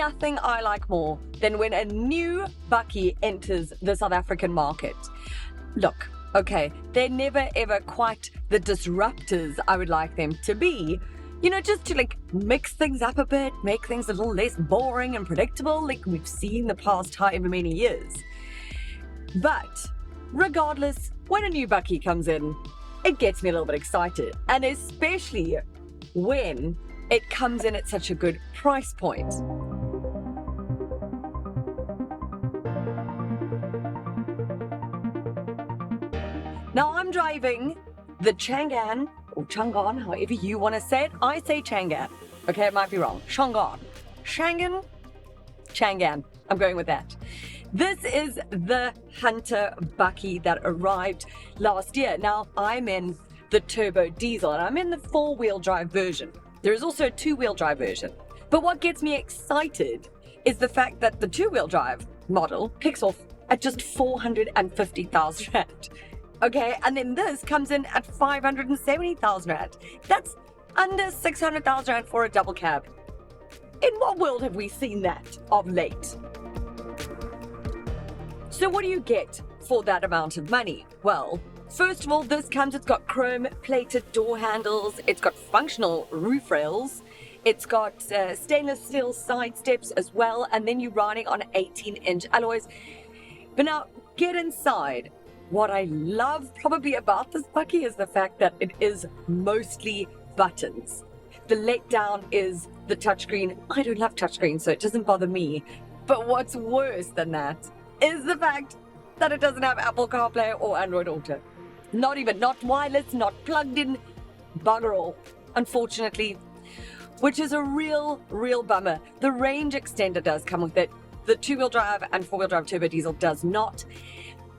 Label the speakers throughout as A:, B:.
A: nothing I like more than when a new bakkie enters the South African market. Look, okay, they're never ever quite the disruptors I would like them to be. You know, just to like mix things up a bit, make things a little less boring and predictable like we've seen the past however many years. But regardless, when a new bakkie comes in, it gets me a little bit excited, and especially when it comes in at such a good price point. Now I'm driving the Changan, or Changan, however you want to say it. I say Changan. Okay, it might be wrong. Changan. Changan. I'm going with that. This is the Hunter bakkie that arrived last year. Now, I'm in the turbo diesel, and I'm in the four-wheel drive version. There is also a two-wheel drive version. But what gets me excited is the fact that the two-wheel drive model kicks off at just 450,000 Rand. Okay, and then this comes in at 570,000 Rand. That's under 600,000 Rand for a double cab. In what world have we seen that of late? So what do you get for that amount of money? Well, first of all, it's got chrome-plated door handles, it's got functional roof rails, it's got stainless steel side steps as well, and then you're riding on 18-inch alloys. But now, get inside. What I love probably about this bakkie is the fact that it is mostly buttons. The letdown is the touchscreen. I don't love touchscreens, so it doesn't bother me. But what's worse than that is the fact that it doesn't have Apple CarPlay or Android Auto. Not wireless, not plugged in, bugger all, unfortunately, which is a real bummer. The range extender does come with it. The two-wheel drive and four-wheel drive turbo diesel does not.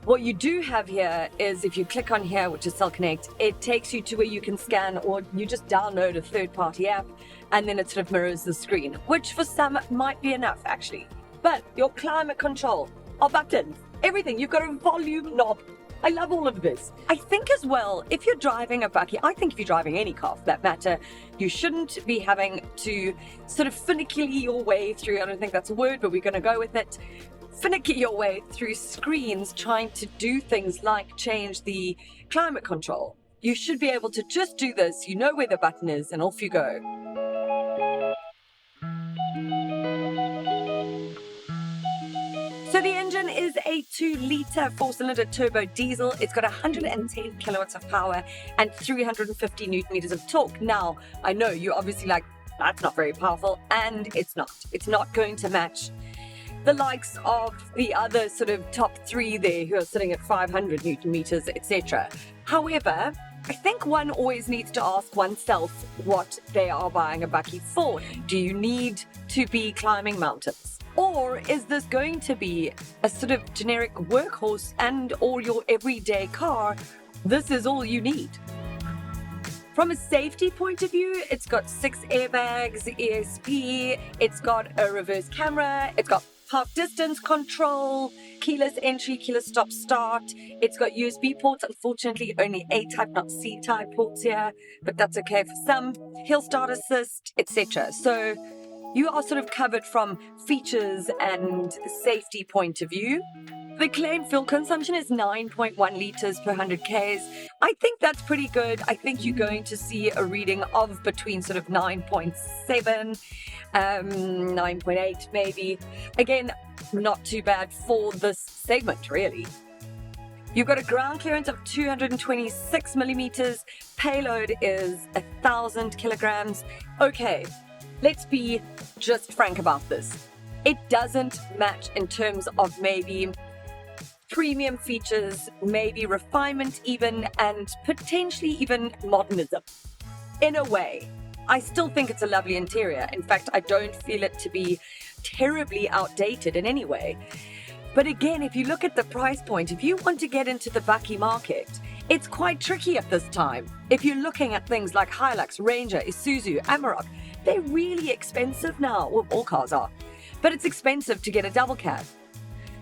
A: What you do have here is if you click on here, which is Cell Connect, it takes you to where you can scan, or you just download a third-party app, and then it sort of mirrors the screen, which for some might be enough, actually. But your climate control are buttons, everything. You've got a volume knob. I love all of this. I think as well, if you're driving a bakkie, I think if you're driving any car for that matter, you shouldn't be having to sort of finicky your way through, I don't think that's a word, but we're going to go with it, finicky your way through screens trying to do things like change the climate control. You should be able to just do this, you know where the button is, and off you go. So the engine is a 2-litre 4-cylinder turbo diesel. It's got 110 kilowatts of power and 350 newton meters of torque. Now, I know you're obviously like, that's not very powerful, and it's not. It's not going to match the likes of the other sort of top three there who are sitting at 500 newton meters, etc. However, I think one always needs to ask oneself what they are buying a bakkie for. Do you need to be climbing mountains? Or is this going to be a sort of generic workhorse and or your everyday car? This is all you need. From a safety point of view, it's got 6 airbags, ESP, it's got a reverse camera, it's got park distance control, keyless entry, keyless stop start. It's got USB ports, unfortunately only A-type, not C-type ports here, but that's okay for some. Hill start assist, etc. So you are sort of covered from features and safety point of view. The claimed fuel consumption is 9.1 litres per 100 Ks. I think that's pretty good. I think you're going to see a reading of between sort of 9.7, 9.8 maybe. Again, not too bad for this segment, really. You've got a ground clearance of 226 millimeters. Payload is 1,000 kilograms. Okay, let's be just frank about this. It doesn't match in terms of maybe premium features, maybe refinement even, and potentially even modernism. In a way, I still think it's a lovely interior. In fact, I don't feel it to be terribly outdated in any way. But again, if you look at the price point, if you want to get into the bakkie market, it's quite tricky at this time. If you're looking at things like Hilux, Ranger, Isuzu, Amarok, they're really expensive now. Well, all cars are. But it's expensive to get a double cab.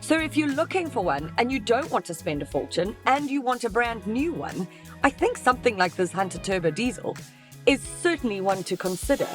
A: So if you're looking for one and you don't want to spend a fortune and you want a brand new one, I think something like this Hunter Turbo Diesel is certainly one to consider.